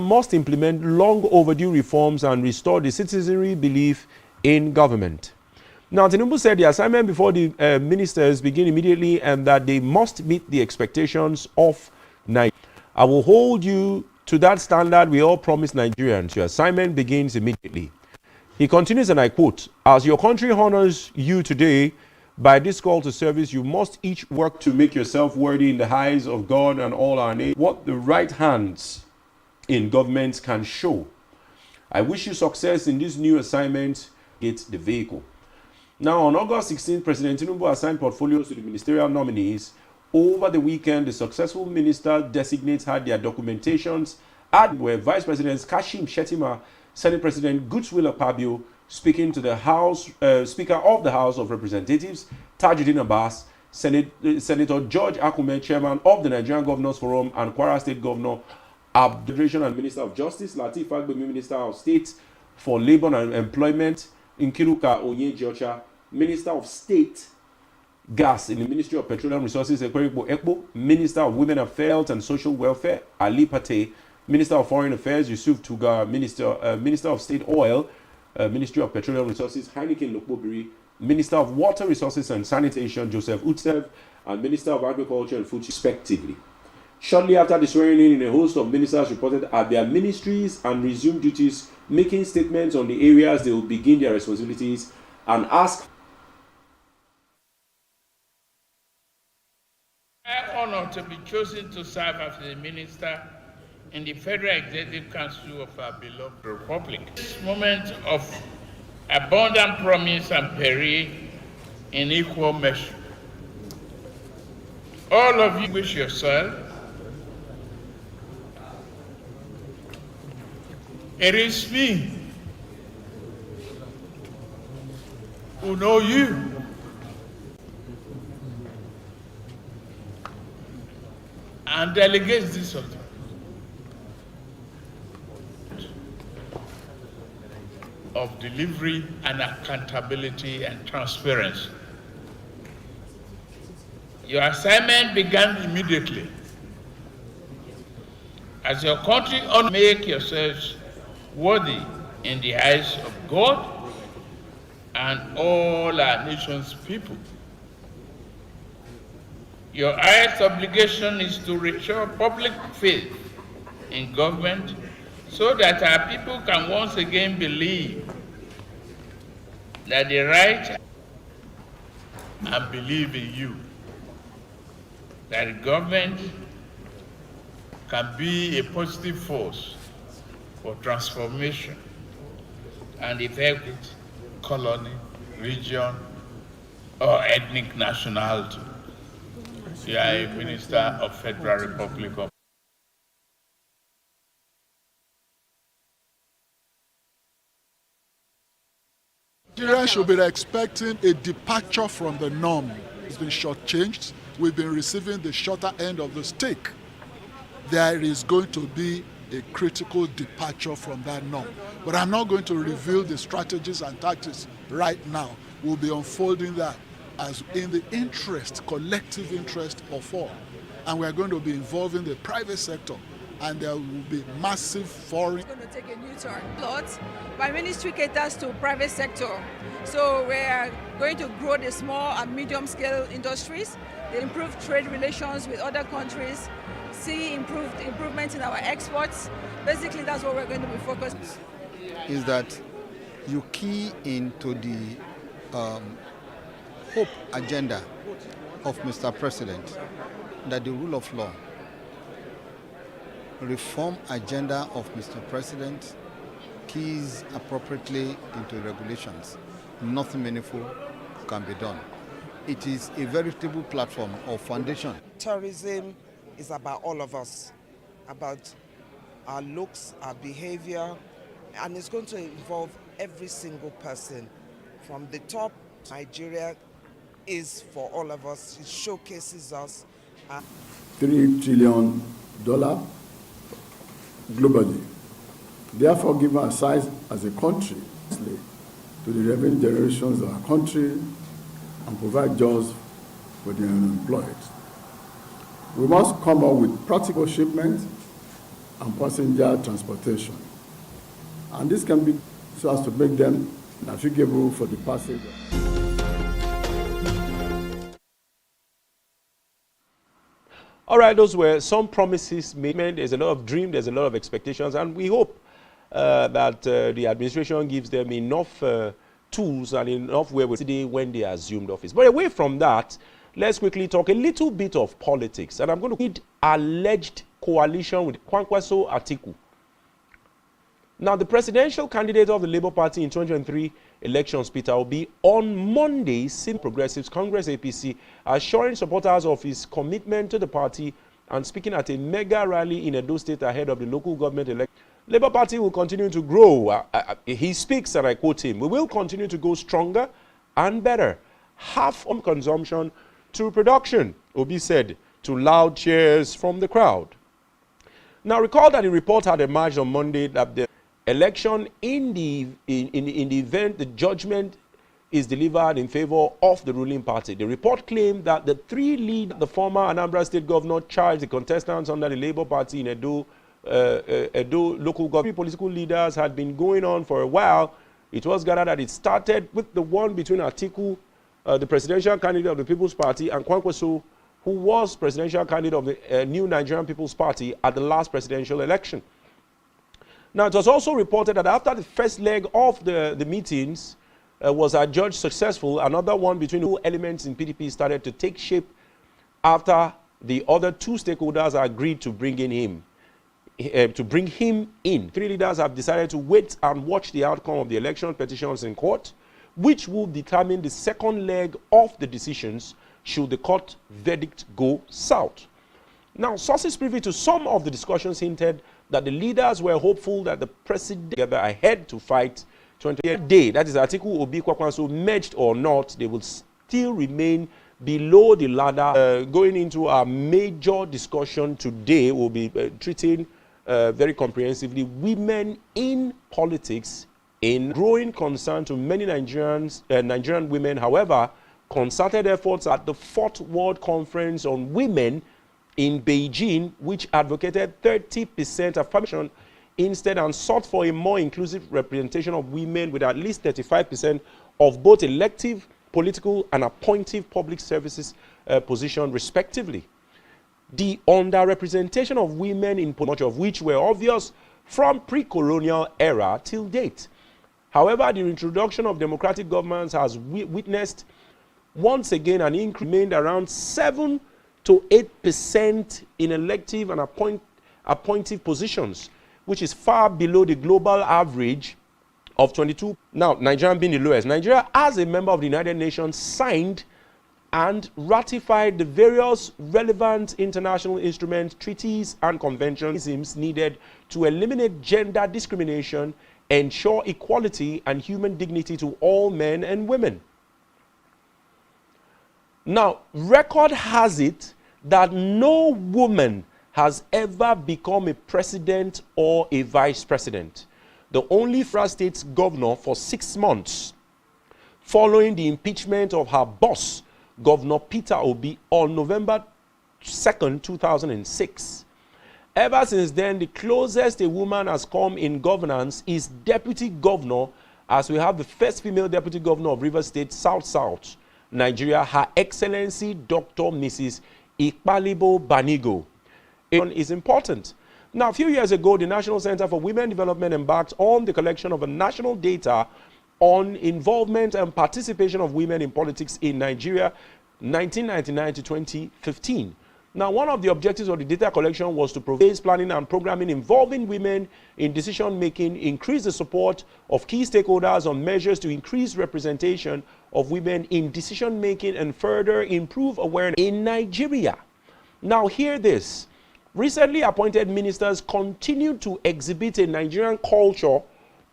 must implement long overdue reforms and restore the citizenry belief in government. Now, Tinubu said the assignment before the ministers begin immediately and that they must meet the expectations of Nigeria. I will hold you to that standard we all promise Nigerians. Your assignment begins immediately. He continues, and I quote, "As your country honors you today by this call to service, you must each work to make yourself worthy in the eyes of God and all our neighbors. What the right hands in government can show. I wish you success in this new assignment. Get the vehicle." Now, on August 16, President Tinubu assigned portfolios to the ministerial nominees. Over the weekend, the successful minister designates had their documentations at where Vice President Kashim Shettima, Senate President Godswill Akpabio, speaking to the House, Speaker of the House of Representatives, Tajuddin Abbas, Senator George Akume, Chairman of the Nigerian Governors Forum, and Kwara State Governor Abdulrahman and Minister of Justice, Lateef Fagbemi, Minister of State for Labor and Employment, Nkiruka Onyeji-Ocha, Minister of State Gas in the Ministry of Petroleum Resources, Ekwerigbo Ekpo, Minister of Women Affairs and Social Welfare, Ali Pate, Minister of Foreign Affairs, Yusuf Tugar, Minister of State Oil, Ministry of Petroleum Resources, Heineken Lokbobiri, Minister of Water Resources and Sanitation, Joseph Utsev, and Minister of Agriculture and Food, respectively. Shortly after the swearing in, a host of ministers reported at their ministries and resumed duties, making statements on the areas they will begin their responsibilities and ask. I am honored to be chosen to serve as a minister in the Federal Executive Council of our beloved Republic. This moment of abundant promise and peril in equal measure. All of you wish yourself. It is me who know you. And delegates this authority. Of delivery and accountability and transparency. Your assignment began immediately. As your country, make yourselves worthy in the eyes of God and all our nation's people. Your highest obligation is to restore public faith in government so that our people can once again believe that they right and believe in you, that government can be a positive force for transformation and effect with colony, region, or ethnic nationality. You are a minister of Federal Republic of Nigerians should be expecting a departure from the norm. It's been shortchanged. We've been receiving the shorter end of the stick. There is going to be a critical departure from that norm. But I'm not going to reveal the strategies and tactics right now. We'll be unfolding that as in the interest, collective interest of all. And we're going to be involving the private sector, and there will be massive foreign. It's going to take a new turn. My ministry caters to private sector. So we're going to grow the small and medium scale industries, improve trade relations with other countries, see improvement in our exports. Basically, that's what we're going to be focused on. Is that you key into the hope agenda of Mr. President, that the rule of law, reform agenda of Mr. President keys appropriately into regulations. Nothing meaningful can be done. It is a veritable platform or foundation. Tourism is about all of us, about our looks, our behavior, and it's going to involve every single person from the top. Nigeria is for all of us. It showcases us. $3 trillion globally. Therefore, given our size as a country to the revenue generations of our country and provide jobs for the unemployed. We must come up with practical shipments and passenger transportation. And this can be so as to make them navigable for the passenger. All right, those were some promises made. There's a lot of dream, there's a lot of expectations, and we hope that the administration gives them enough tools and enough wherewithal when they assumed office. But away from that, let's quickly talk a little bit of politics. And I'm going to read alleged coalition with Kwankwaso Atiku. Now, the presidential candidate of the Labour Party in 2023 elections, Peter Obi, on Monday, seen Progressives Congress APC assuring supporters of his commitment to the party and speaking at a mega rally in Edo State ahead of the local government election. Labour Party will continue to grow. He speaks, and I quote him, "We will continue to go stronger and better. Half on consumption to production," Obi said to loud cheers from the crowd. Now, recall that the report had emerged on Monday that the election in the event the judgment is delivered in favor of the ruling party. The report claimed that the three lead, the former Anambra State governor, charged the contestants under the Labour Party in Edo local government. Political leaders had been going on for a while. It was gathered that it started with the one between Atiku, the presidential candidate of the People's Party, and Kwankwaso, who was presidential candidate of the New Nigerian People's Party at the last presidential election. Now, it was also reported that after the first leg of the meetings was adjudged successful, another one between two elements in PDP started to take shape after the other two stakeholders agreed to bring him in. Three leaders have decided to wait and watch the outcome of the election petitions in court, which will determine the second leg of the decisions should the court verdict go south. Now, sources privy to some of the discussions hinted that the leaders were hopeful that the president together ahead to fight 28th day, that is Atiku, Obi, Kwankwaso, merged or not, they will still remain below the ladder. Going into our major discussion today, we'll be treating very comprehensively women in politics, in growing concern to many Nigerian women. However, concerted efforts at the 4th World Conference on Women in Beijing, which advocated 30% affirmation instead and sought for a more inclusive representation of women with at least 35% of both elective, political, and appointive public services position, respectively. The underrepresentation of women in much of which were obvious from pre-colonial era till date. However, the introduction of democratic governments has witnessed once again an increase remained around 7 to 8% in elective and appointive positions, which is far below the global average of 22. Now, Nigeria being the lowest. Nigeria, as a member of the United Nations, signed and ratified the various relevant international instruments, treaties, and conventions needed to eliminate gender discrimination, ensure equality and human dignity to all men and women. Now, record has it that no woman has ever become a president or a vice president. The only Free State's governor for 6 months, following the impeachment of her boss, Governor Peter Obi, on November 2nd, 2006. Ever since then, the closest a woman has come in governance is deputy governor, as we have the first female deputy governor of Rivers State, South Nigeria, Her Excellency Dr. Mrs. Ikpalibo Banigo. It is important. Now, a few years ago, the National Center for Women Development embarked on the collection of a national data on involvement and participation of women in politics in Nigeria, 1999 to 2015. Now, one of the objectives of the data collection was to provide planning and programming involving women in decision-making, increase the support of key stakeholders on measures to increase representation of women in decision-making, and further improve awareness in Nigeria. Now, hear this. Recently appointed ministers continue to exhibit a Nigerian culture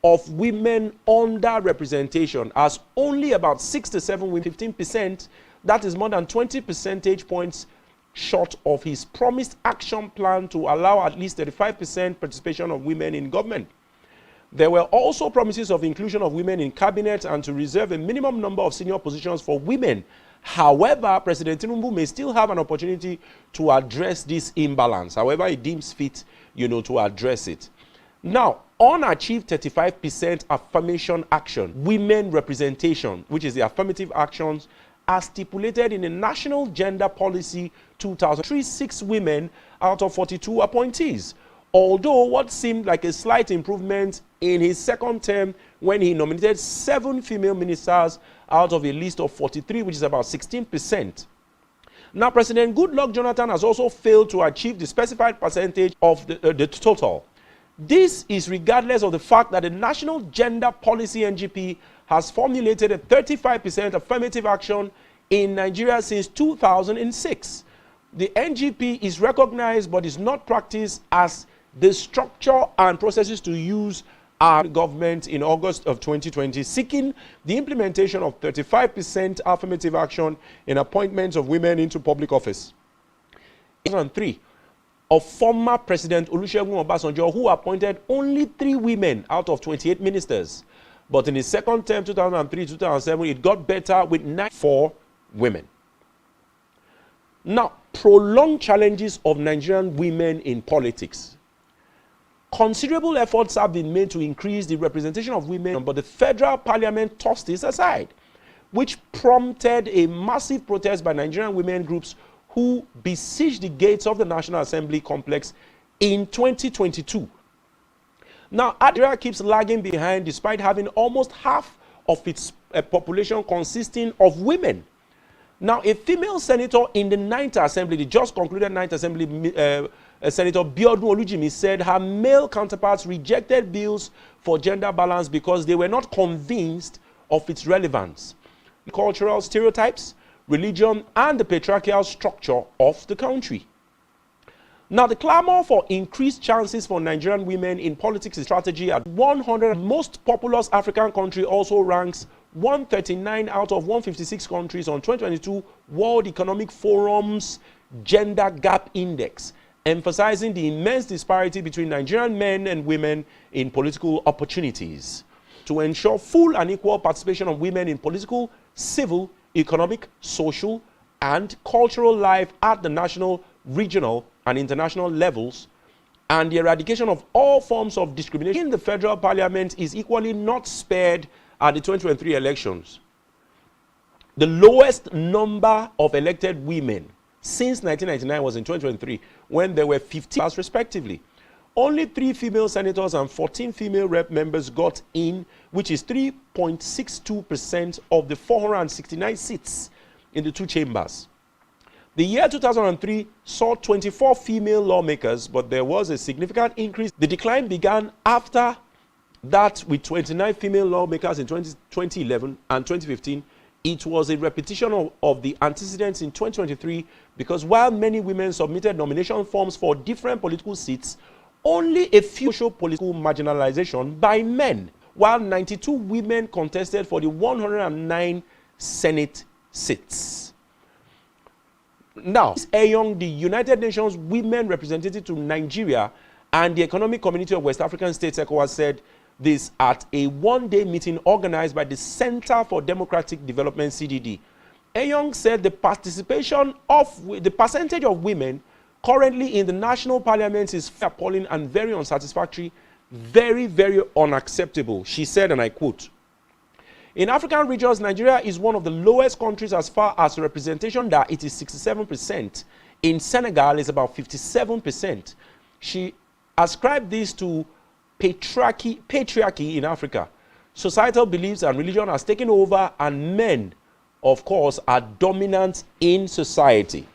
of women underrepresentation, as only about 6 to 7 women, 15%, that is more than 20 percentage points short of his promised action plan to allow at least 35% participation of women in government. There were also promises of inclusion of women in cabinet and to reserve a minimum number of senior positions for women. However, President Tinubu may still have an opportunity to address this imbalance, however he deems fit, to address it. Now, unachieved 35% affirmation action, women representation, which is the affirmative actions, as stipulated in the National Gender Policy 2036 women out of 42 appointees. Although what seemed like a slight improvement in his second term when he nominated 7 female ministers out of a list of 43, which is about 16%. Now, President Goodluck Jonathan has also failed to achieve the specified percentage of the total. This is regardless of the fact that the National Gender Policy NGP has formulated a 35% affirmative action in Nigeria since 2006. The NGP is recognized but is not practiced as the structure and processes to use our government in August of 2020, seeking the implementation of 35% affirmative action in appointments of women into public office. In 2003, of former President Olusegun Obasanjo, who appointed only 3 women out of 28 ministers. But in his second term, 2003-2007, it got better with 94 women. Now, prolonged challenges of Nigerian women in politics. Considerable efforts have been made to increase the representation of women, but the federal parliament tossed this aside, which prompted a massive protest by Nigerian women groups who besieged the gates of the National Assembly complex in 2022. Now, Nigeria keeps lagging behind despite having almost half of its population consisting of women. Now, a female senator in the 9th Assembly, the just concluded 9th Assembly, Senator Biodun Olujimi, said her male counterparts rejected bills for gender balance because they were not convinced of its relevance. Cultural stereotypes, religion, and the patriarchal structure of the country. Now, the clamor for increased chances for Nigerian women in politics is strategy at 100 most populous African country also ranks 139 out of 156 countries on 2022 World Economic Forum's Gender Gap Index, emphasizing the immense disparity between Nigerian men and women in political opportunities. To ensure full and equal participation of women in political, civil, economic, social, and cultural life at the national, regional, and international levels, and the eradication of all forms of discrimination in the federal parliament is equally not spared at the 2023 elections. The lowest number of elected women since 1999 was in 2023, when there were 50 respectively. Only 3 female senators and 14 female rep members got in, which is 3.62% of the 469 seats in the 2 chambers. The year 2003 saw 24 female lawmakers, but there was a significant increase. The decline began after that with 29 female lawmakers in 2011 and 2015. It was a repetition of the antecedents in 2023 because while many women submitted nomination forms for different political seats, only a few showed political marginalization by men, while 92 women contested for the 109 Senate seats. Now, Eyong, the United Nations Women Representative to Nigeria and the Economic Community of West African States, ECOWAS, said this at a one-day meeting organized by the Center for Democratic Development, CDD. Eyong said the percentage of women currently in the national parliament is appalling and very unsatisfactory, very, very unacceptable. She said, and I quote, "In African regions, Nigeria is one of the lowest countries as far as representation, that it is 67%. In Senegal, it's about 57%. She ascribed this to patriarchy in Africa. Societal beliefs and religion has taken over, and men, of course, are dominant in society.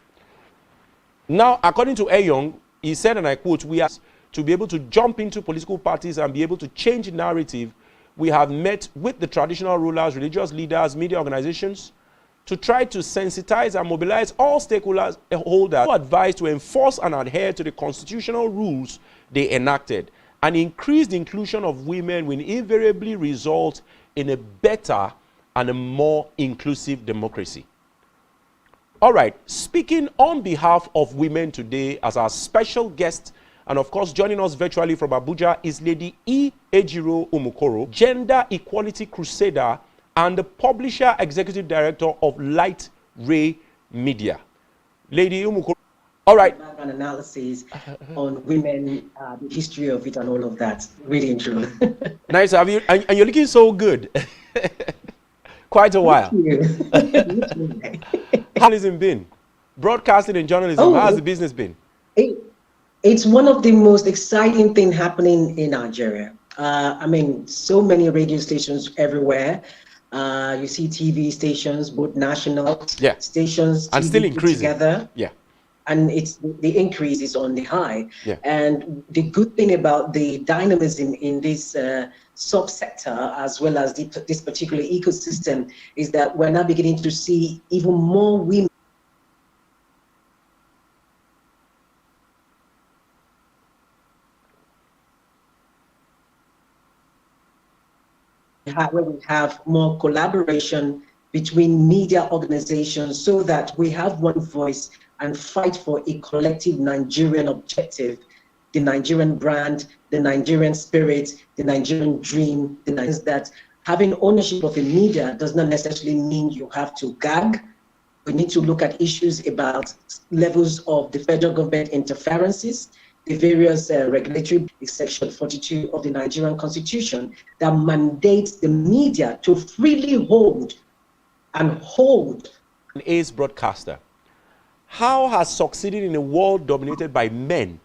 Now, according to Eyong, he said, and I quote, "We are to be able to jump into political parties and be able to change the narrative. We have met with the traditional rulers, religious leaders, media organizations to try to sensitize and mobilize all stakeholders advised to enforce and adhere to the constitutional rules they enacted. An increased inclusion of women will invariably result in a better and a more inclusive democracy." All right, speaking on behalf of women today as our special guest, and of course joining us virtually from Abuja, is Lady E. Ejiro Umukoro, Gender Equality Crusader and the Publisher Executive Director of Light Ray Media. Lady Umukoro, All right. Background analysis on women, the history of it, and all of that. Really enjoy. Nice to have you. And you're looking so good. Quite a while. How has it been? Broadcasting and journalism, how has the business been? It's one of the most exciting things happening in Nigeria. I mean, so many radio stations everywhere. You see TV stations, both national stations, and TV still increasing together. Yeah. And it's the increase is on the high. Yeah. And the good thing about the dynamism in this subsector, as well as this particular ecosystem, is that we're now beginning to see even more women where we have more collaboration between media organizations so that we have one voice and fight for a collective Nigerian objective, the Nigerian brand, the Nigerian spirit, the Nigerian dream, that having ownership of the media does not necessarily mean you have to gag. We need to look at issues about levels of the federal government interferences, the various regulatory, Section 42 of the Nigerian Constitution that mandates the media to freely hold an ace broadcaster. How has succeeding in a world dominated by men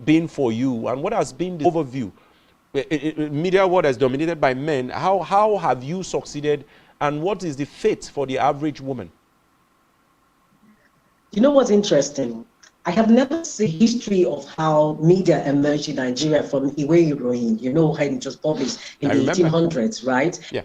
been for you, and what has been the overview? Media world is dominated by men. How have you succeeded, and what is the fate for the average woman? You know what's interesting? I have never seen history of how media emerged in Nigeria from Iwe Iroyin, you know, when it was published in the 1800s, right? Yeah.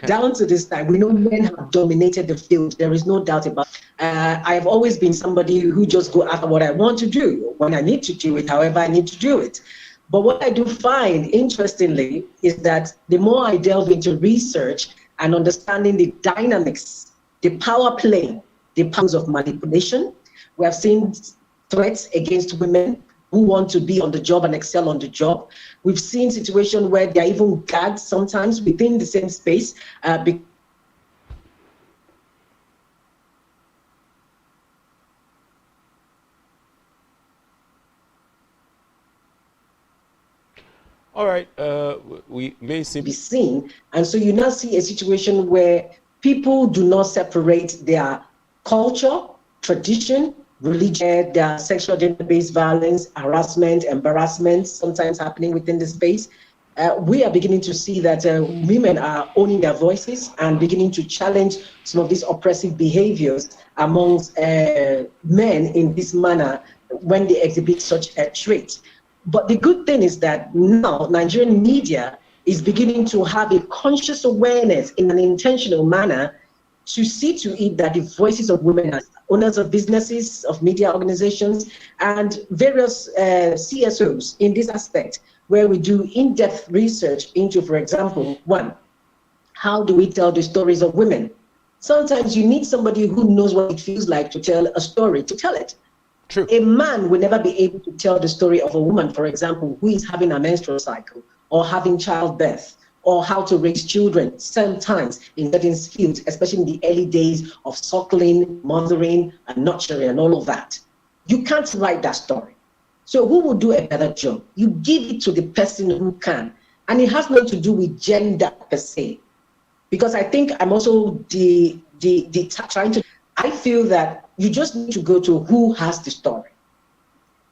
Down to this time, we know men have dominated the field. There is no doubt about it. I've always been somebody who just go after what I want to do, when I need to do it, however I need to do it. But what I do find, interestingly, is that the more I delve into research and understanding the dynamics, the power play, the powers of manipulation. We have seen threats against women who want to be on the job and excel on the job. We've seen situations where they are even gagged sometimes within the same space. All right, we may be seen. And so you now see a situation where people do not separate their culture, tradition, religion, their sexual gender-based violence, harassment, embarrassment, sometimes happening within the space. We are beginning to see that women are owning their voices and beginning to challenge some of these oppressive behaviors amongst men in this manner when they exhibit such a trait. But the good thing is that now Nigerian media is beginning to have a conscious awareness in an intentional manner to see to it that the voices of women as owners of businesses, of media organizations, and various CSOs in this aspect, where we do in-depth research into, for example, one, how do we tell the stories of women? Sometimes you need somebody who knows what it feels like to tell a story, to tell it. True. A man will never be able to tell the story of a woman, for example, who is having a menstrual cycle or having childbirth, or how to raise children, sometimes in certain fields, especially in the early days of suckling, mothering, and nurturing, and all of that. You can't write that story. So who will do a better job? You give it to the person who can. And it has nothing to do with gender per se. Because I think I'm also trying to, I feel that you just need to go to who has the story.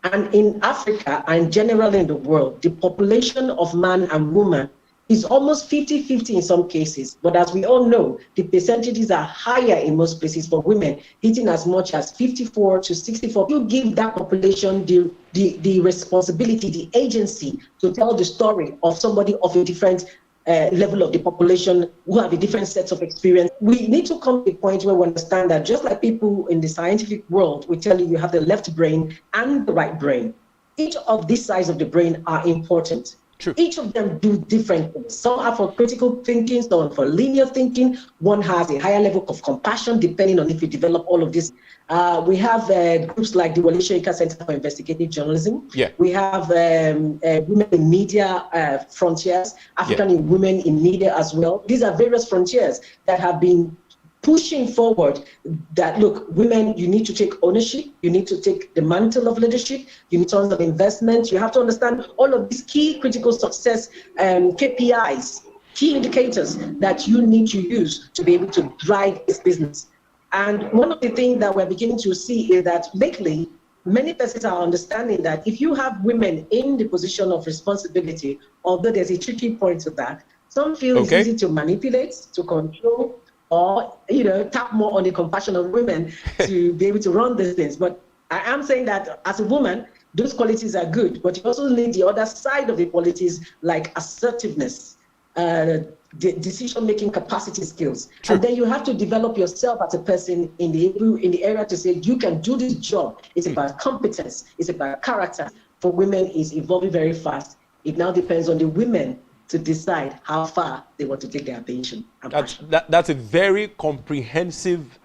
And in Africa, and generally in the world, the population of man and woman is almost 50-50 in some cases. But as we all know, the percentages are higher in most places for women, hitting as much as 54 to 64. You give that population the responsibility, the agency to tell the story of somebody of a different level of the population who have a different sets of experience. We need to come to a point where we understand that just like people in the scientific world, we tell you have the left brain and the right brain. Each of these sides of the brain are important. True. Each of them do different things. Some are for critical thinking, some for linear thinking. One has a higher level of compassion, depending on if you develop all of this. We have groups like the Wole Soyinka Center for Investigative Journalism. Yeah. We have Women in Media Frontiers, African Women in Media as well. These are various frontiers that have been pushing forward that, look, women, you need to take ownership, you need to take the mantle of leadership, you need tons of investment, you have to understand all of these key critical success KPIs, key indicators that you need to use to be able to drive this business. And one of the things that we're beginning to see is that lately, many persons are understanding that if you have women in the position of responsibility, although there's a tricky point to that, some feel it's easy to manipulate, to control, or tap more on the compassion of women to be able to run these things. But I am saying that as a woman, those qualities are good, but you also need the other side of the qualities like assertiveness, decision-making capacity skills. True. And then you have to develop yourself as a person in the area to say you can do this job. It's about competence, it's about character. For women, it's evolving very fast. It now depends on the women to decide how far they want to take their attention. That's a very comprehensive,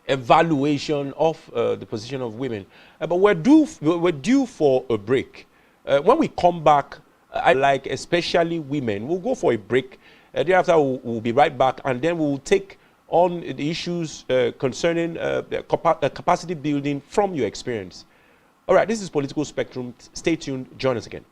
evaluation of the position of women. But we're due for a break. When we come back, I like especially women. We'll go for a break. Thereafter, we'll be right back, and then we'll take on the issues concerning capacity building from your experience. All right, this is Political Spectrum. Stay tuned. Join us again.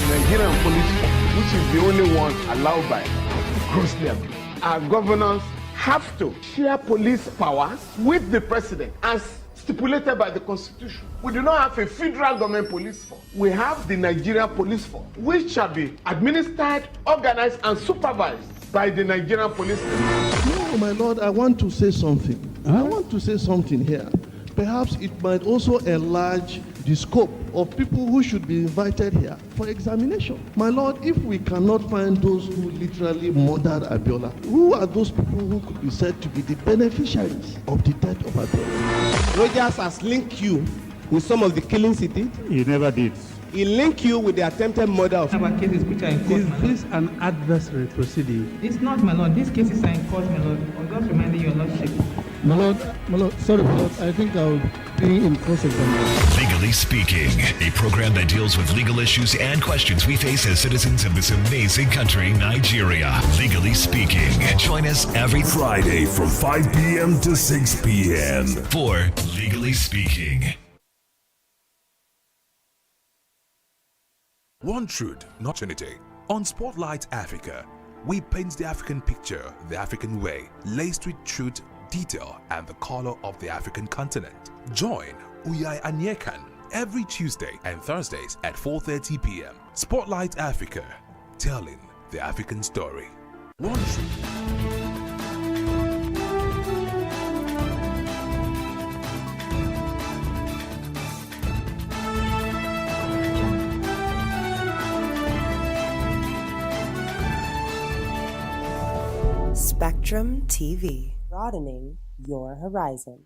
Nigerian police, which is the only one allowed by grossly abused. Our governors have to share police powers with the president as stipulated by the constitution. We do not have a federal government police force. We have the Nigerian police force, which shall be administered, organized, and supervised by the Nigerian police force. No, my lord, I want to say something. I want to say something here. Perhaps it might also enlarge the scope of people who should be invited here for examination. My lord, if we cannot find those who literally murdered Abiola, who are those people who could be said to be the beneficiaries of the death of Abiola? Rogers has linked you with some of the killings he did. He never did. He linked you with the attempted murder of... Our cases which are in court, is this an adversary proceeding? It's not, my lord. These cases are in court, my lord. I'm just reminding your lordship. My lord, sorry, my lord, I think I'll be in cross-examination. Legally Speaking, a program that deals with legal issues and questions we face as citizens of this amazing country, Nigeria. Legally Speaking. Join us every Friday from 5 p.m. to 6 p.m. for Legally Speaking. One truth, not unity. On Spotlight Africa, we paint the African picture the African way, laced with truth, detail, and the color of the African continent. Join Uyai Anyekan every Tuesday and Thursdays at 4:30 p.m. Spotlight Africa, telling the African story. One truth. Spectrum TV, broadening your horizon.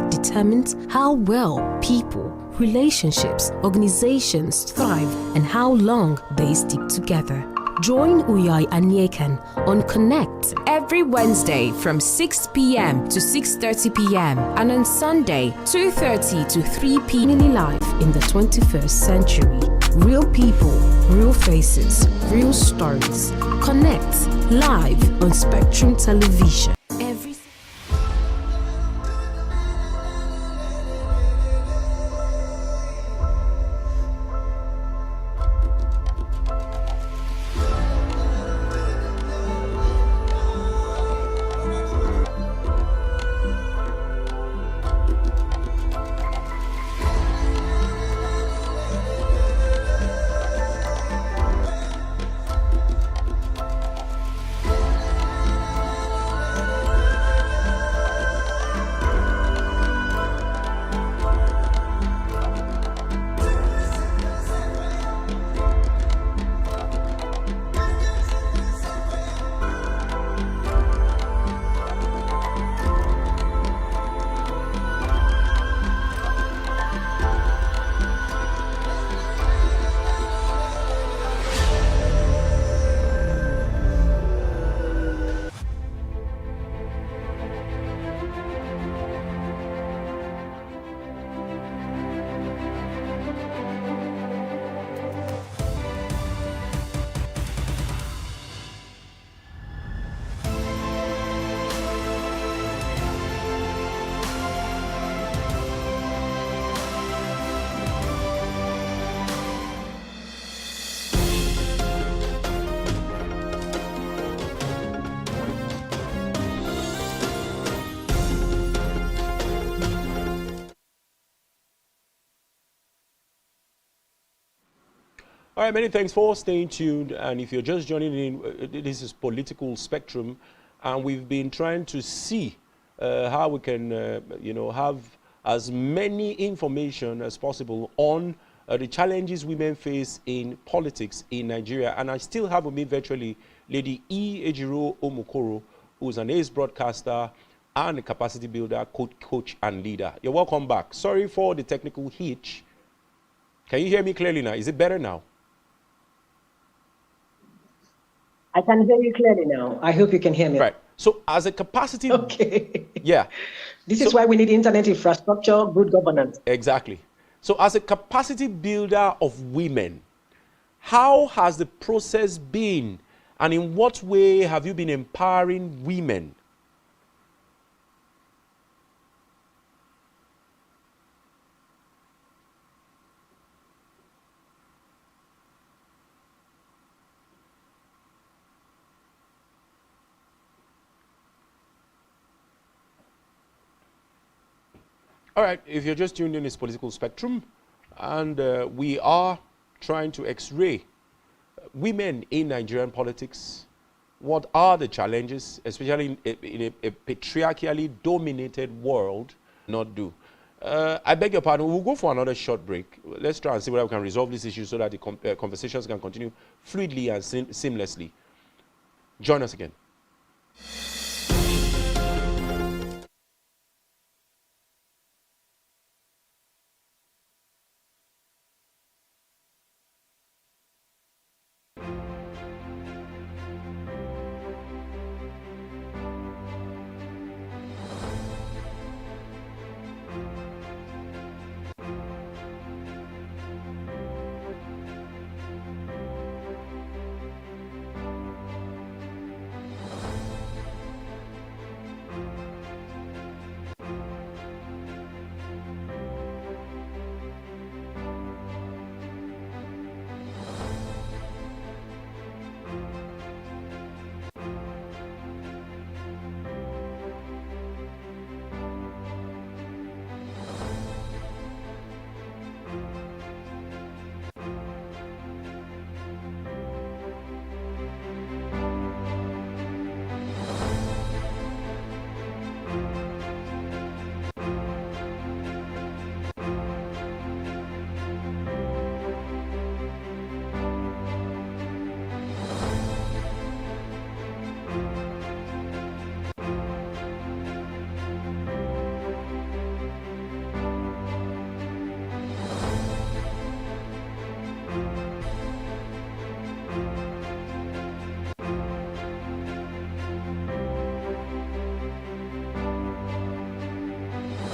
Determines how well people, relationships, organizations thrive and how long they stick together. Join Uyai Anyekan on Connect every Wednesday from 6 p.m. to 6:30 p.m. and on Sunday 2:30 to 3 p.m. live in the 21st century. Real people, real faces, real stories. Connect live on Spectrum Television. All right, many thanks for staying tuned. And if you're just joining in, this is Political Spectrum, and we've been trying to see how we can, have as many information as possible on the challenges women face in politics in Nigeria. And I still have with me virtually Lady E. Ejiro Omokoro, who's an ace broadcaster and a capacity builder, coach and leader. You're welcome back. Sorry for the technical hitch. Can you hear me clearly now? Is it better now? I can hear you clearly now. I hope you can hear me. Right. So as a capacity... Okay. Yeah. This is why we need internet infrastructure, good governance. Exactly. So as a capacity builder of women, how has the process been? And in what way have you been empowering women? All right, if you're just tuned in, it's Political Spectrum, and we are trying to x-ray women in Nigerian politics. What are the challenges, especially in a patriarchally dominated world, not do? I beg your pardon, we'll go for another short break. Let's try and see whether we can resolve this issue so that the conversations can continue fluidly and seamlessly. Join us again.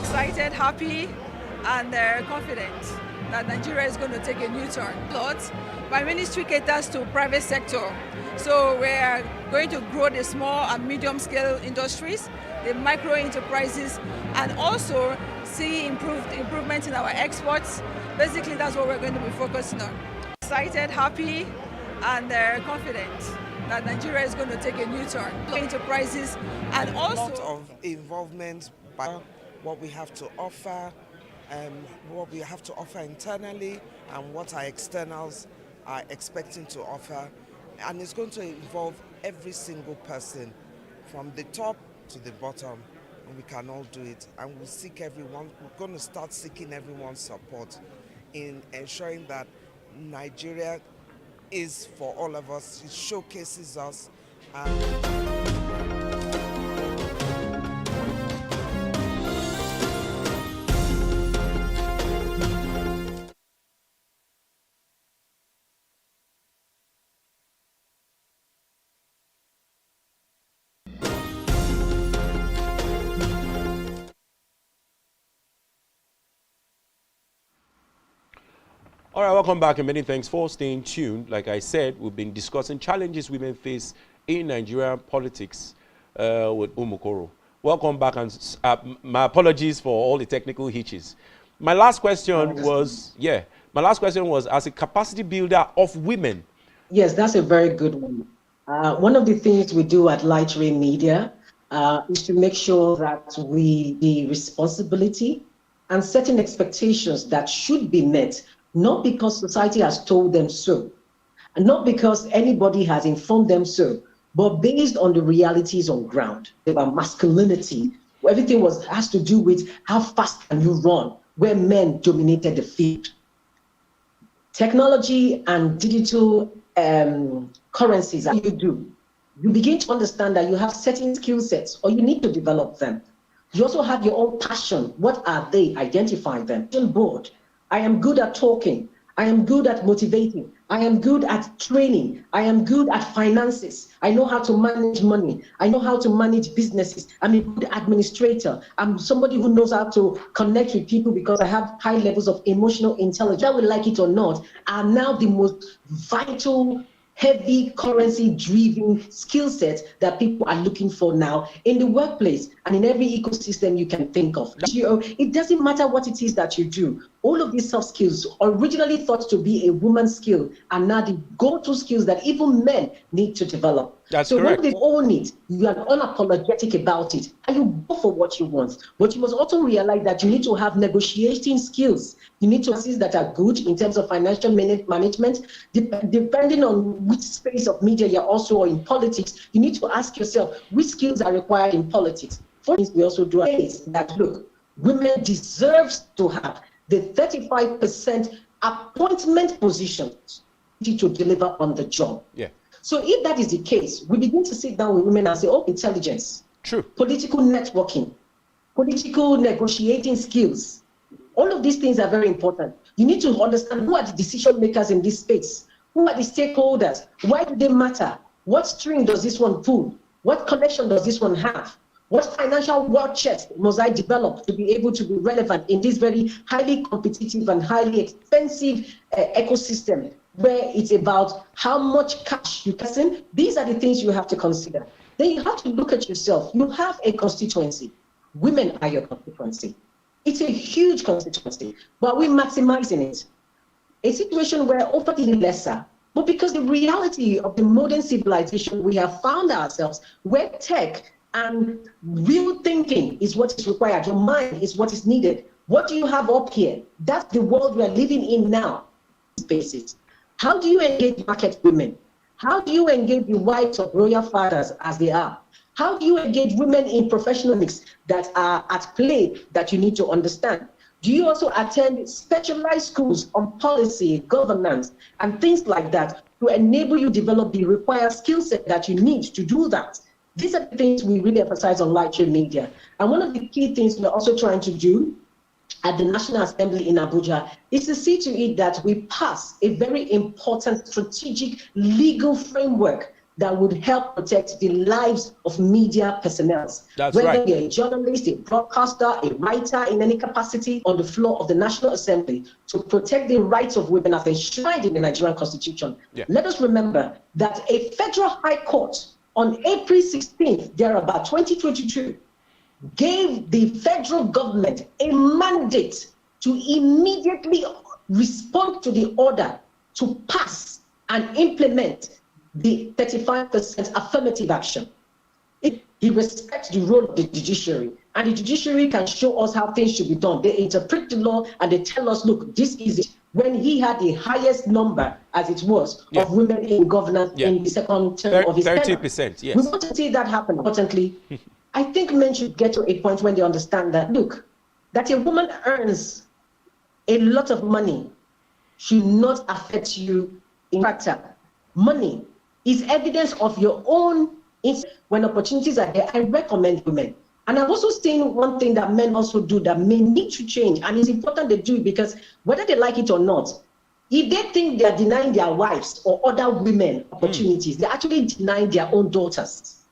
Excited, happy, and confident that Nigeria is going to take a new turn. My ministry caters to private sector, so we're going to grow the small and medium scale industries, the micro enterprises, and also see improvement in our exports. Basically, that's what we're going to be focusing on. Excited, happy, and confident that Nigeria is going to take a new turn. Enterprises, and also a lot of involvement by what we have to offer, internally, and what our externals are expecting to offer. And it's going to involve every single person from the top to the bottom, and we can all do it. And we'll seek everyone, we're going to start seeking everyone's support in ensuring that Nigeria is for all of us. It showcases us. All right, welcome back and many thanks for staying tuned. Like I said, we've been discussing challenges women face in Nigerian politics with Omokoro. Welcome back, and my apologies for all the technical hitches. My last question was, as a capacity builder of women. Yes, that's a very good one. One of the things we do at Light Rain Media is to make sure that the responsibility and certain expectations that should be met not because society has told them so, and not because anybody has informed them so, but based on the realities on ground about masculinity. Everything has to do with how fast can you run, where men dominated the field. Technology and digital currencies, how you do. You begin to understand that you have certain skill sets, or you need to develop them. You also have your own passion. What are they? Identify them. Board. I am good at talking. I am good at motivating. I am good at training. I am good at finances. I know how to manage money. I know how to manage businesses. I'm a good administrator. I'm somebody who knows how to connect with people because I have high levels of emotional intelligence. Whether we like it or not, are now the most vital, heavy currency-driven skill set that people are looking for now in the workplace and in every ecosystem you can think of. It doesn't matter what it is that you do. All of these soft skills, originally thought to be a woman's skill, are now the go-to skills that even men need to develop. That's so correct. when they own it, you are unapologetic about it, and you go for what you want. But you must also realize that you need to have negotiating skills. You need to have skills that are good in terms of financial management. Depending on which space of media you're also in politics, you need to ask yourself which skills are required in politics. For instance, we also do is that, look, women deserve to have the 35% appointment positions to deliver on the job. Yeah. So if that is the case, we begin to sit down with women and say, oh, intelligence, true, political networking, political negotiating skills. All of these things are very important. You need to understand who are the decision makers in this space. Who are the stakeholders? Why do they matter? What string does this one pull? What connection does this one have? What financial war chest must I develop to be able to be relevant in this very highly competitive and highly expensive ecosystem where it's about how much cash you can send? These are the things you have to consider. Then you have to look at yourself. You have a constituency. Women are your constituency. It's a huge constituency, but we're maximizing it. A situation where over the lesser, but because the reality of the modern civilization, we have found ourselves where tech and real thinking is what is required. Your mind is what is needed. What do you have up here? That's the world we are living in now. Spaces. How do you engage market women? How do you engage the wives of royal fathers as they are? How do you engage women in professional mix that are at play that you need to understand? Do you also attend specialized schools on policy, governance, and things like that to enable you develop the required skill set that you need to do that? These are the things we really emphasize on Lightshade Media. And one of the key things we're also trying to do at the National Assembly in Abuja is to see to it that we pass a very important strategic legal framework that would help protect the lives of media personnel. That's whether right. you're a journalist, a broadcaster, a writer in any capacity on the floor of the National Assembly to protect the rights of women as enshrined in the Nigerian Constitution. Yeah. Let us remember that a federal high court on April 16th, thereabout 2022, gave the federal government a mandate to immediately respond to the order to pass and implement the 35% affirmative action. He respects the role of the judiciary, and the judiciary can show us how things should be done. They interpret the law and they tell us, look, this is it. When he had the highest number, as it was, of women in governance in the second term of his tenure. 30%, yes. We want to see that happen. Importantly, I think men should get to a point when they understand that, look, that a woman earns a lot of money should not affect you. In fact, money is evidence of your own. When opportunities are there, I recommend women. And I've also seen one thing that men also do that may need to change, and it's important they do it because whether they like it or not, if they think they're denying their wives or other women opportunities, they're actually denying their own daughters.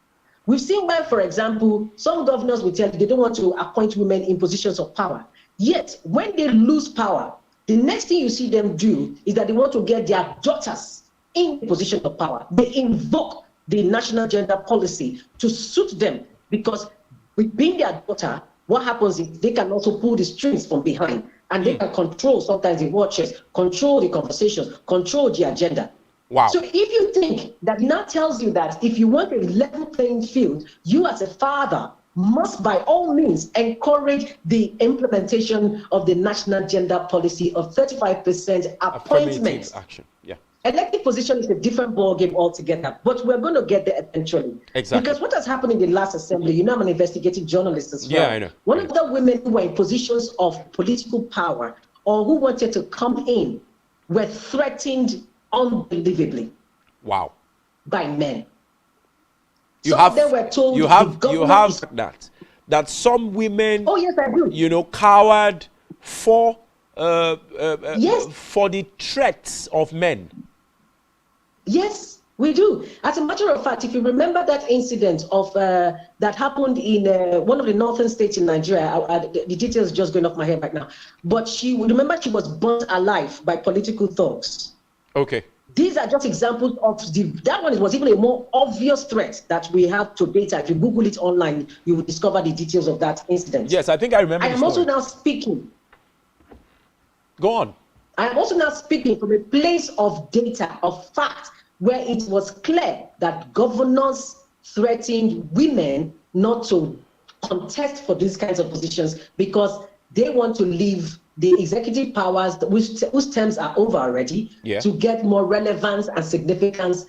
We've seen where, for example, some governors will tell you they don't want to appoint women in positions of power. Yet, when they lose power, the next thing you see them do is that they want to get their daughters in position of power. They invoke the national gender policy to suit them because with being their daughter, what happens is they can also pull the strings from behind and they can control sometimes the watches, control the conversations, control the agenda. Wow. So if you think that now tells you that if you want a level playing field, you as a father must by all means encourage the implementation of the national gender policy of 35% appointments. Action. Yeah. Elected position is a different ballgame altogether, but we're going to get there eventually. Exactly. Because what has happened in the last assembly, you know, I'm an investigative journalist as well. Yeah, I know. One of the women who were in positions of political power or who wanted to come in were threatened unbelievably. Wow. By men. Some of them were told that some women, oh yes, I do, you know, cowered for yes, for the threats of men. Yes, we do. As a matter of fact, if you remember that incident of that happened in one of the northern states in Nigeria, the details just going off my head right now, but she was burnt alive by political thugs. Okay. These are just examples of that one was even a more obvious threat that we have to data. If you Google it online, you will discover the details of that incident. Yes, I think I remember. I am also now speaking. Go on. I am also now speaking from a place of data, of fact, where it was clear that governors threatened women not to contest for these kinds of positions because they want to leave the executive powers, whose terms are over already, to get more relevance and significance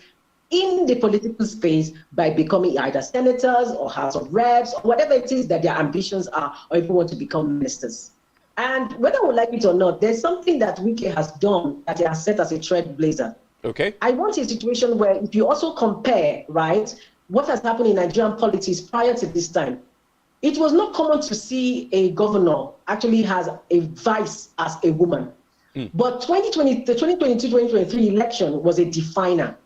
in the political space by becoming either senators or House of Reps or whatever it is that their ambitions are, or if you want to become ministers. And whether we like it or not, there's something that Wike has done that he has set as a trailblazer. Okay. I want a situation where if you also compare, right, what has happened in Nigerian politics prior to this time, it was not common to see a governor actually has a vice as a woman. But the 2022-2023 election was a definer.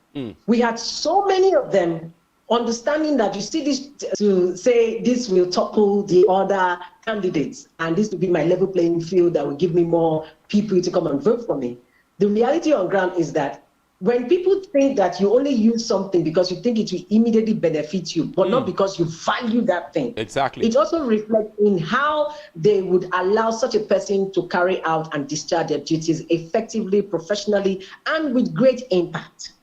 We had so many of them understanding that you see this to say this will topple the other candidates and this will be my level playing field that will give me more people to come and vote for me. The reality on ground is that when people think that you only use something because you think it will immediately benefit you, but not because you value that thing. Exactly. It also reflects in how they would allow such a person to carry out and discharge their duties effectively, professionally, and with great impact.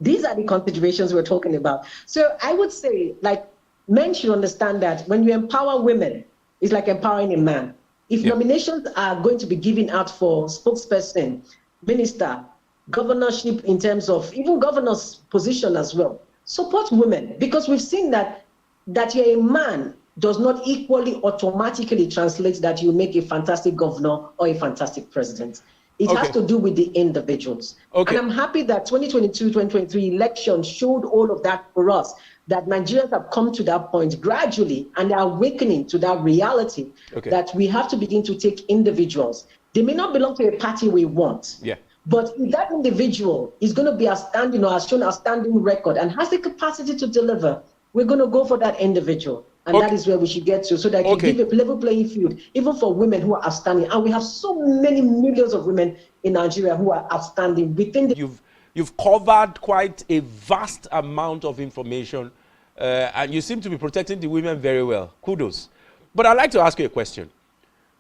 These are the considerations we're talking about. So I would say, like, men should understand that when you empower women, it's like empowering a man. If nominations are going to be given out for spokesperson, minister, governorship in terms of even governor's position as well, support women, because we've seen that you're a man does not equally automatically translate that you make a fantastic governor or a fantastic president. It has to do with the individuals. And I'm happy that 2022-2023 election showed all of that for us, that Nigerians have come to that point gradually and are awakening to that reality that we have to begin to take individuals. They may not belong to a party we want. But if that individual is going to be outstanding or has shown outstanding record and has the capacity to deliver, we're going to go for that individual. And that is where we should get to, so that you give a level playing field, even for women who are outstanding. And we have so many millions of women in Nigeria who are outstanding within the... You've covered quite a vast amount of information, and you seem to be protecting the women very well. Kudos. But I'd like to ask you a question.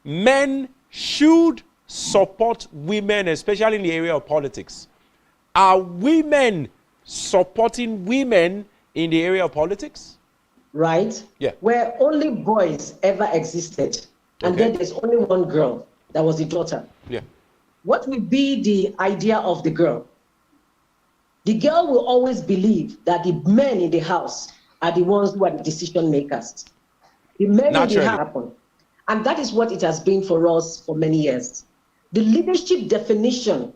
Men should support women, especially in the area of politics. Are women supporting women in the area of politics? Right? Yeah. Where only boys ever existed, and then there's only one girl, that was the daughter. Yeah. What will be the idea of the girl? The girl will always believe that the men in the house are the ones who are the decision makers. The men in the house happen. And that is what it has been for us for many years. The leadership definition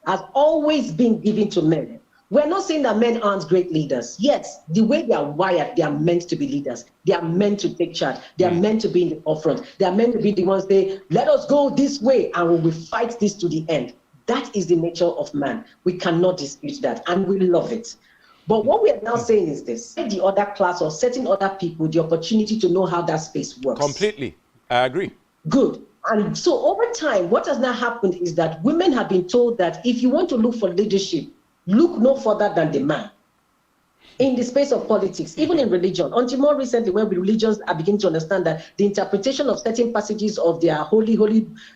has always been given to men. We're not saying that men aren't great leaders. Yes, the way they are wired, they are meant to be leaders. They are meant to take charge. They are meant to be in the forefront. They are meant to be the ones say, let us go this way and we will fight this to the end. That is the nature of man. We cannot dispute that and we love it. But what we are now saying is this, give the other class or certain other people the opportunity to know how that space works. Completely, I agree. Good. And so over time, what has now happened is that women have been told that if you want to look for leadership, look no further than the man. in the space of politics, even in religion, until more recently, when religions are beginning to understand that the interpretation of certain passages of their holy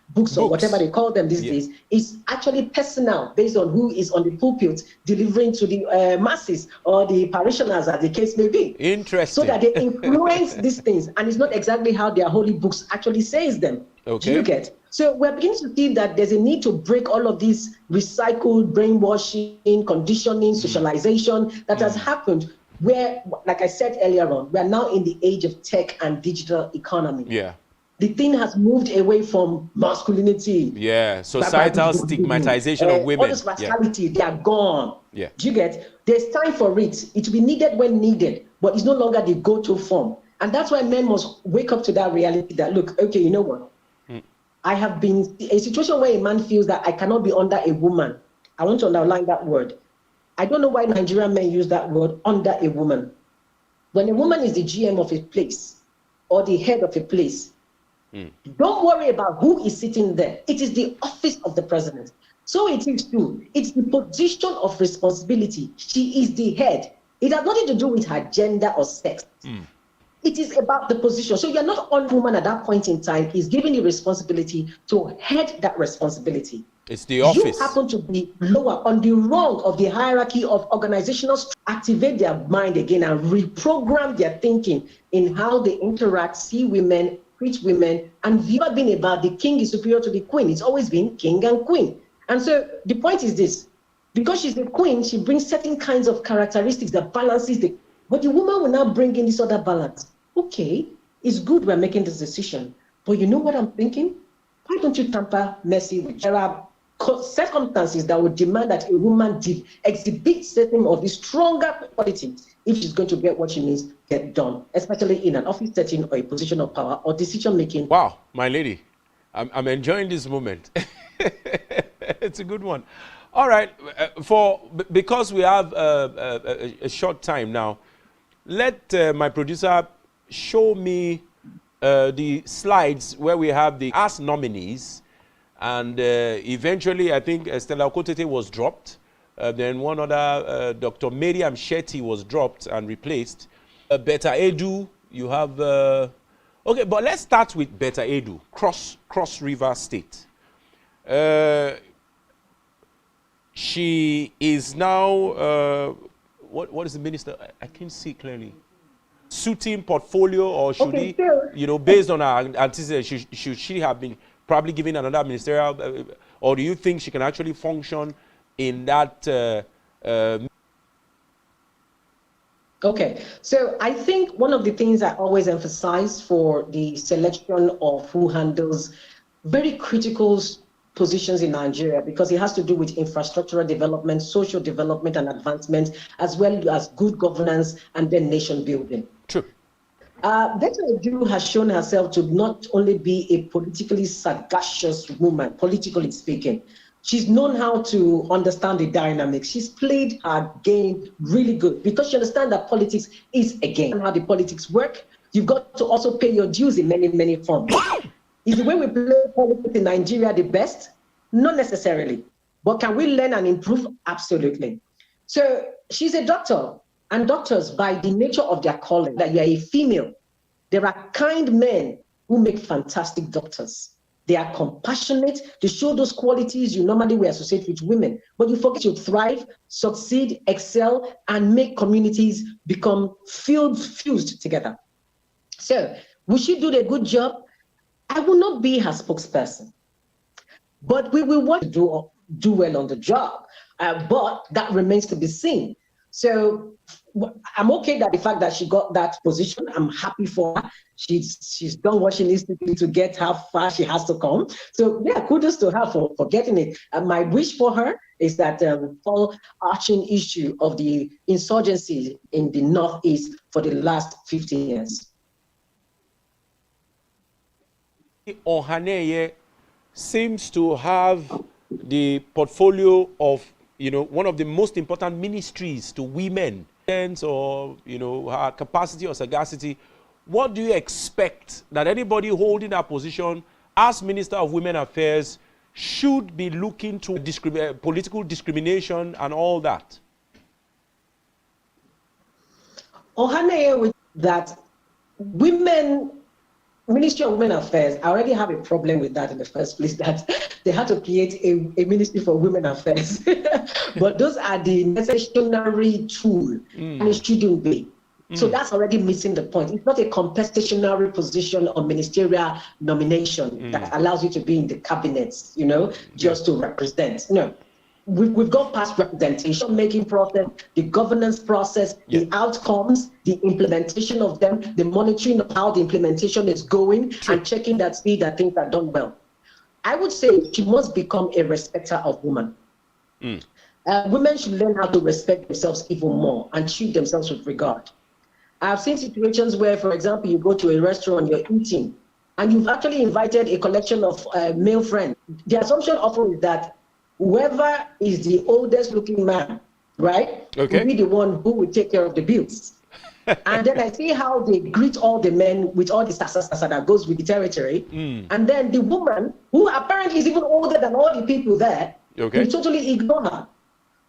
books or whatever they call them these days is actually personal, based on who is on the pulpit delivering to the masses or the parishioners, as the case may be. Interesting. So that they influence these things, and it's not exactly how their holy books actually says them. Okay. Do you get? So we're beginning to see that there's a need to break all of these recycled brainwashing, conditioning, socialization that has happened where, like I said earlier on, we are now in the age of tech and digital economy. Yeah. The thing has moved away from masculinity. Yeah, societal stigmatization of women. All this masculinity, they are gone. Yeah. Do you get? There's time for it. It will be needed when needed, but it's no longer the go-to form. And that's why men must wake up to that reality that, look, okay, you know what? I have been in a situation where a man feels that I cannot be under a woman. I want to underline that word. I don't know why Nigerian men use that word, under a woman. When a woman is the GM of a place or the head of a place, don't worry about who is sitting there. It is the office of the president. So it is too. It's the position of responsibility. She is the head. It has nothing to do with her gender or sex. It is about the position. So you're not on woman at that point in time is given the responsibility to head that responsibility. It's the office. You happen to be lower on the rung of the hierarchy of organizational activate their mind again and reprogram their thinking in how they interact, see women, treat women, and you've never been about the king is superior to the queen. It's always been king and queen. And so the point is this, because she's the queen, she brings certain kinds of characteristics that balances the, but the woman will now bring in this other balance. Okay, it's good we're making this decision, but you know what I'm thinking? Why don't you tamper Mercy with? There are circumstances that would demand that a woman exhibit certain of the stronger qualities if she's going to get what she needs get done, especially in an office setting or a position of power or decision making. Wow, my lady, I'm enjoying this moment. It's a good one. All right, because we have a short time now, let my producer show me the slides where we have the Ask nominees, and eventually I think Stella Okotete was dropped. Then one other, Dr. Miriam Shetty was dropped and replaced. Beta Edu, you have, okay, but let's start with Beta Edu, Cross River State. She is now, what is the minister? I can't see clearly. Suiting portfolio, or should he, you know, based on our antecedents, should she have been probably given another ministerial, or do you think she can actually function in that? Okay, so I think one of the things I always emphasize for the selection of who handles very critical positions in Nigeria, because it has to do with infrastructural development, social development and advancement, as well as good governance and then nation building. True. Beta Edu has shown herself to not only be a politically sagacious woman, politically speaking. She's known how to understand the dynamics. She's played her game really good because she understands that politics is a game. And how the politics work, you've got to also pay your dues in many, many forms. Is the way we play politics in Nigeria the best? Not necessarily. But can we learn and improve? Absolutely. So she's a doctor. And doctors, by the nature of their calling, that you are a female, there are kind men who make fantastic doctors. They are compassionate. They show those qualities you normally will associate with women. But you forget to thrive, succeed, excel, and make communities become fused together. So, will she do a good job? I will not be her spokesperson. But we will want to do well on the job. But that remains to be seen. So I'm okay that the fact that she got that position, I'm happy for her. She's done what she needs to do to get how far she has to come. So yeah, kudos to her for getting it. And my wish for her is that whole arching issue of the insurgency in the Northeast for the last 15 years. Ohaneye seems to have the portfolio of, you know, one of the most important ministries to women, or, you know, her capacity or sagacity. What do you expect that anybody holding that position as Minister of Women Affairs should be looking to political discrimination and all that? Ohanaye with that women, Ministry of Women Affairs, I already have a problem with that in the first place, that they had to create a Ministry for Women Affairs. But those are the necessary tool, and it shouldn't be. So that's already missing the point. It's not a competitionary position or ministerial nomination that allows you to be in the cabinets, you know, just to represent. No. We've gone past representation making process, the governance process, the outcomes, the implementation of them, the monitoring of how the implementation is going, and checking that things are done well. I would say she must become a respecter of women. Women should learn how to respect themselves even more and treat themselves with regard. I've seen situations where, for example, you go to a restaurant, you're eating, and you've actually invited a collection of male friends. The assumption often is that whoever is the oldest looking man, right, will be the one who will take care of the bills. And then I see how they greet all the men with all the sasa that goes with the territory. And then the woman, who apparently is even older than all the people there, will totally ignore her.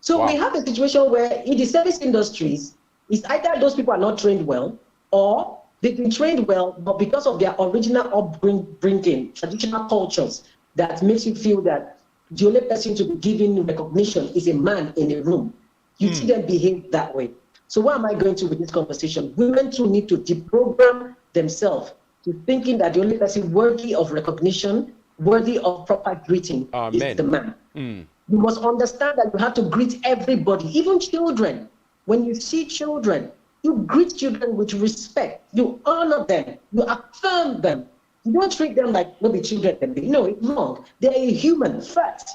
So we have a situation where in the service industries, it's either those people are not trained well, or they've been trained well, but because of their original upbringing, traditional cultures, that makes you feel that the only person to be given recognition is a man in a room. You see them behave that way. So what am I going to with this conversation? Women too need to deprogram themselves to thinking that the only person worthy of recognition, worthy of proper greeting is the man. You must understand that you have to greet everybody, even children. When you see children, you greet children with respect. You honor them. You affirm them. You don't treat them like maybe children. No, it's wrong. They're a human first.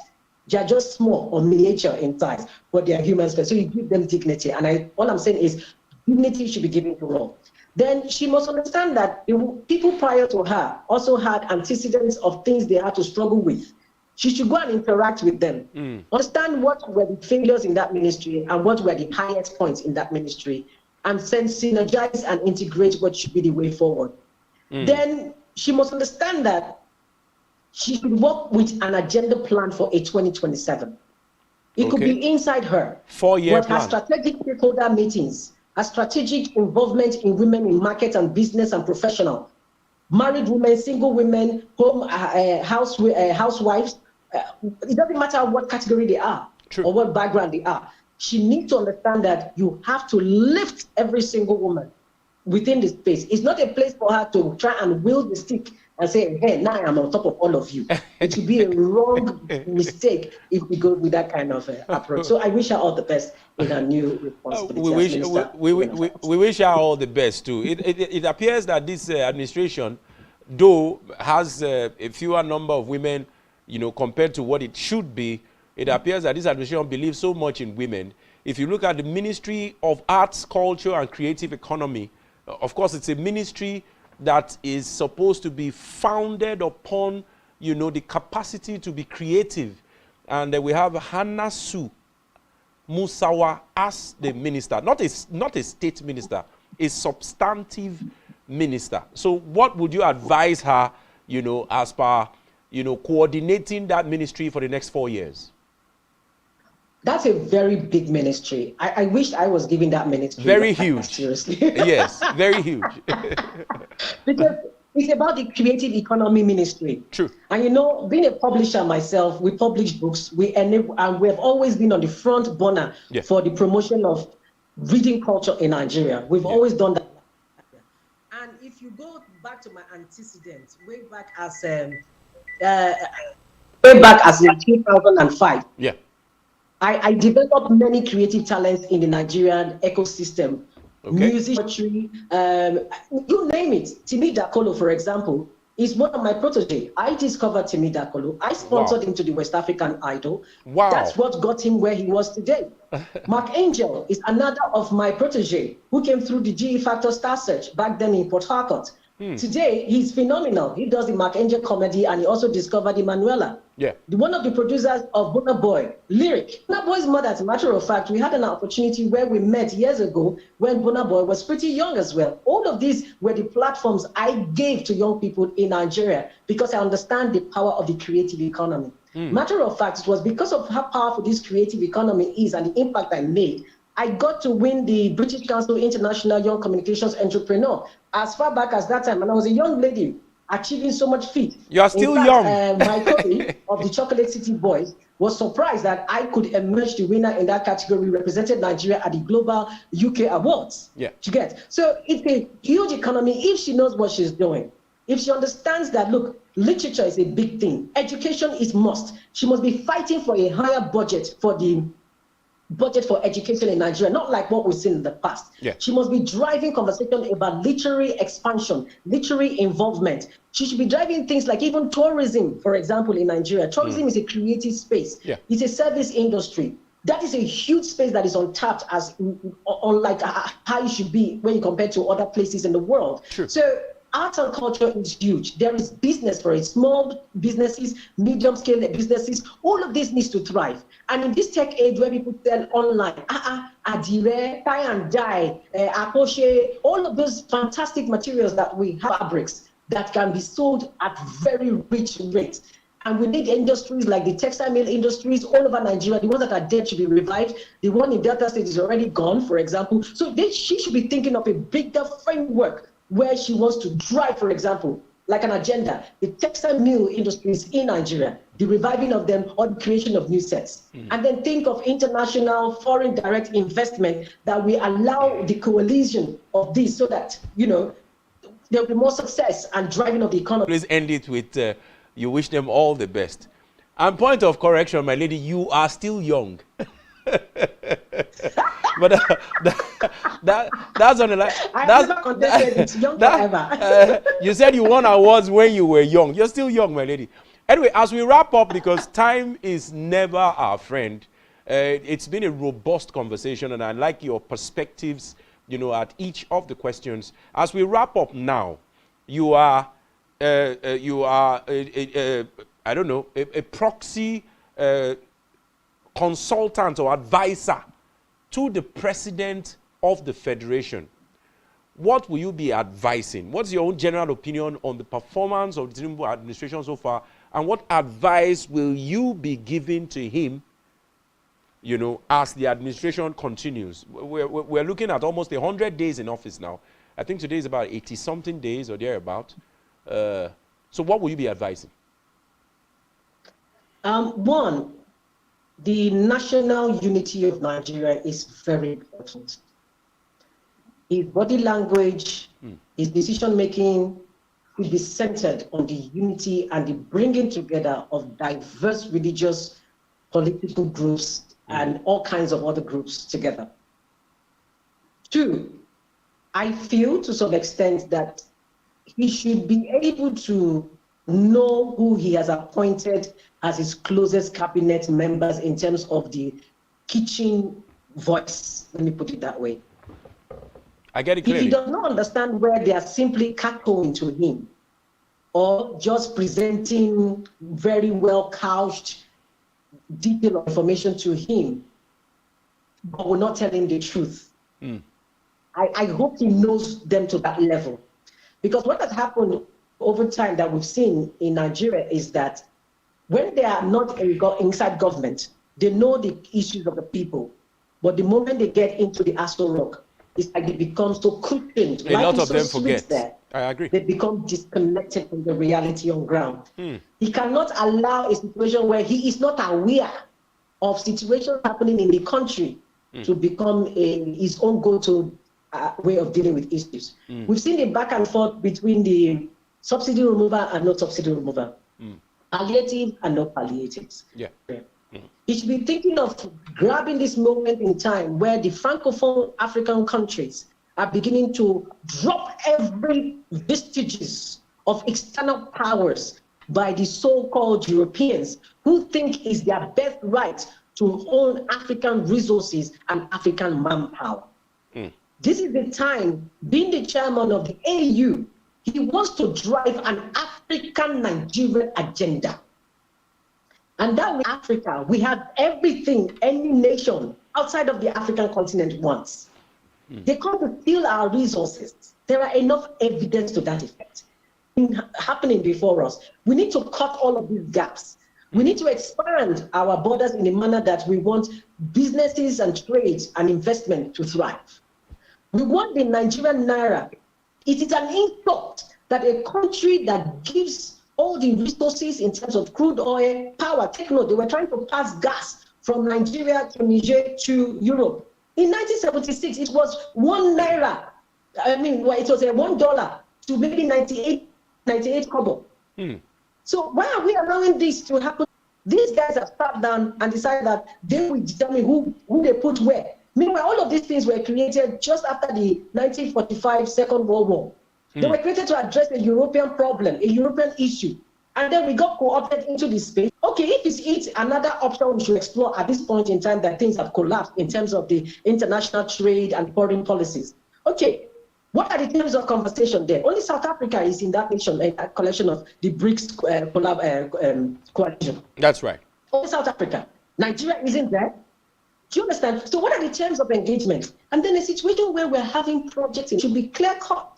They're just small or miniature in size, but they're humans first. So you give them dignity. And all I'm saying is dignity should be given to all. Then she must understand that people prior to her also had antecedents of things they had to struggle with. She should go and interact with them. Understand what were the failures in that ministry and what were the highest points in that ministry, and then synergize and integrate what should be the way forward. Then she must understand that she should work with an agenda plan for a 2027. It could be inside her. 4-year plan. Her strategic stakeholder meetings, her strategic involvement in women in market and business and professional, married women, single women, home housewives. It doesn't matter what category they are or what background they are. She needs to understand that you have to lift every single woman within the space. It's not a place for her to try and wield the stick and say, hey, now I'm on top of all of you. It would be a wrong mistake if we go with that kind of approach. So I wish her all the best in her new responsibility. We wish her all the best too. It appears that this administration, though, has a fewer number of women, you know, compared to what it should be. It appears that this administration believes so much in women. If you look at the Ministry of Arts, Culture and Creative Economy, of course, it's a ministry that is supposed to be founded upon, you know, the capacity to be creative. And we have Hannah Sue Musawa as the minister, not a state minister, a substantive minister. So what would you advise her, you know, as per, you know, coordinating that ministry for the next 4 years? That's a very big ministry. I wish I was giving that ministry. Very huge. Seriously. Yes, very huge. Because it's about the creative economy ministry. True. And you know, being a publisher myself, we publish books. We enable, and we have always been on the front burner for the promotion of reading culture in Nigeria. We've always done that. And if you go back to my antecedents, way back as in 2005. Yeah. I developed many creative talents in the Nigerian ecosystem. Music, poetry, you name it. Timi Dakolo, for example, is one of my protege. I discovered Timi Dakolo. I sponsored him to the West African Idol. Wow. That's what got him where he was today. Mark Angel is another of my protege who came through the GE Factor Star Search back then in Port Harcourt. Today, he's phenomenal. He does the Mark Angel comedy, and he also discovered Emanuela. Yeah. One of the producers of Burna Boy, Lyric. Burna Boy's mother, as a matter of fact, we had an opportunity where we met years ago when Burna Boy was pretty young as well. All of these were the platforms I gave to young people in Nigeria because I understand the power of the creative economy. Matter of fact, it was because of how powerful this creative economy is and the impact I made I got to win the British Council International Young Communications Entrepreneur as far back as that time, and I was a young lady achieving so much feat. You are still young. My colleague of the Chocolate City Boys was surprised that I could emerge the winner in that category, represented Nigeria at the Global UK Awards. Yeah. You get? So it's a huge economy if she knows what she's doing. If she understands that, look, literature is a big thing. Education is must. She must be fighting for a higher budget for the budget for education in Nigeria, not like what we've seen in the past. Yeah. She must be driving conversation about literary expansion, literary involvement. She should be driving things like even tourism, for example, in Nigeria. Tourism is a creative space. Yeah. It's a service industry. That is a huge space that is untapped, as unlike how it should be when you compare to other places in the world. True. So art and culture is huge. There is business for it, small businesses, medium scale businesses. All of this needs to thrive. And in this tech age where people sell online, adire, tie and dye, aposhe, all of those fantastic materials that we have, fabrics that can be sold at very rich rates. And we need industries like the textile mill industries all over Nigeria. The ones that are dead should be revived. The one in Delta State is already gone, for example. So she should be thinking of a bigger framework where she wants to drive, for example, like an agenda, the textile mill industries in Nigeria, the reviving of them or the creation of new sets. And then think of international foreign direct investment that will allow the coalition of this so that, there'll be more success and driving of the economy. Please end it with you wish them all the best. And point of correction, my lady, you are still young. But that's on the line. I've never contested it. Young forever. You said you won awards when you were young. You're still young, my lady. Anyway, as we wrap up, because time is never our friend, it's been a robust conversation, and I like your perspectives, at each of the questions. As we wrap up now, you are I don't know, a proxy consultant or advisor to the president of the federation. What will you be advising? What's your own general opinion on the performance of the Tinubu administration so far? And what advice will you be giving to him, as the administration continues? We're looking at almost 100 days in office now. I think today is about 80-something days or thereabout. So what will you be advising? One, the national unity of Nigeria is very important. His body language, his decision-making will be centered on the unity and the bringing together of diverse religious, political groups, and all kinds of other groups together. Two, I feel to some extent that he should be able to know who he has appointed as his closest cabinet members in terms of the kitchen voice. Let me put it that way. I get it clearly. If he does not understand where they are simply catcalling to him or just presenting very well couched detailed information to him, but will not tell him the truth. I hope he knows them to that level. Because what has happened over time that we've seen in Nigeria is that when they are not inside government, they know the issues of the people. But the moment they get into the Aso Rock, it's like they become so cushioned. A lot of them forget. There, I agree. they become disconnected from the reality on ground. He cannot allow a situation where he is not aware of situations happening in the country to become his own go-to way of dealing with issues. We've seen the back and forth between the subsidy remover and not subsidy remover, palliative and not palliatives. Yeah. He should be thinking of grabbing this moment in time where the Francophone African countries are beginning to drop every vestiges of external powers by the so-called Europeans who think it's their best right to own African resources and African manpower. This is the time, being the chairman of the AU, he wants to drive an African Nigerian agenda. And that with Africa, we have everything any nation outside of the African continent wants. They come to steal our resources. There are enough evidence to that effect happening before us. We need to cut all of these gaps. We need to expand our borders in a manner that we want businesses and trades and investment to thrive. We want the Nigerian naira. It is an insult that a country that gives all the resources in terms of crude oil, power, take note, they were trying to pass gas from Nigeria to Niger to Europe. In 1976, it was 1 naira. I mean, it was a $1 to maybe 98 kobo. So why are we allowing this to happen? These guys have sat down and decided that they will determine who they put where. Meanwhile, all of these things were created just after the 1945 Second World War. They were created to address a European problem, a European issue. And then we got co-opted into this space. Okay, if it's another option we should explore at this point in time that things have collapsed in terms of the international trade and foreign policies. Okay, what are the terms of conversation there? Only South Africa is in that nation, a collection of the BRICS coalition. That's right. Only South Africa. Nigeria isn't there. Do you understand? So what are the terms of engagement? And then a situation where we're having projects, it should be clear-cut.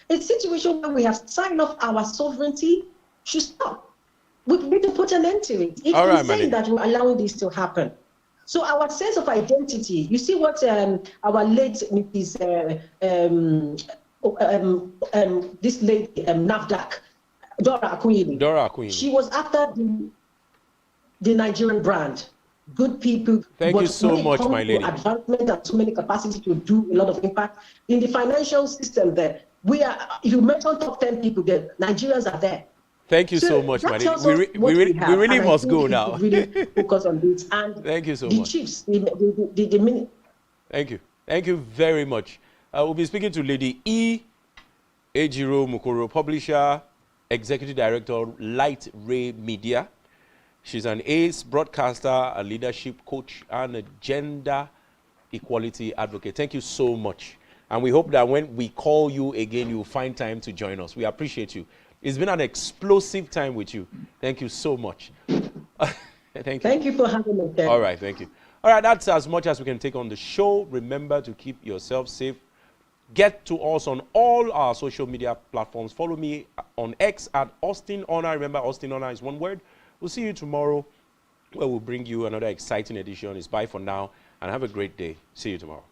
A situation where we have signed off our sovereignty should stop. We need to put an end to it. It's insane that we're allowing this to happen. So our sense of identity, you see what our late Mrs. This lady, NAFDAC, Dora Akunyili. She was after the Nigerian brand. Good people. Thank you so much, my lady. Advancement and so many capacity to do a lot of impact in the financial system. There, we are. If you mention top 10 people, there Nigerians are there. Thank you so much, my lady. We really must go now. Really focus on this. And thank you so the much. Chiefs, the Thank you. Thank you very much. We'll be speaking to Lady E. Ejiro Mukoro, publisher, executive director, Light Ray Media. She's an ace broadcaster, a leadership coach, and a gender equality advocate. Thank you so much. And we hope that when we call you again, you'll find time to join us. We appreciate you. It's been an explosive time with you. Thank you so much. Thank you. Thank you for having me. All right, thank you. All right, that's as much as we can take on the show. Remember to keep yourself safe. Get to us on all our social media platforms. Follow me on X at Austin Honor. Remember, Austin Honor is one word. We'll see you tomorrow, where we'll bring you another exciting edition. It's bye for now, and have a great day. See you tomorrow.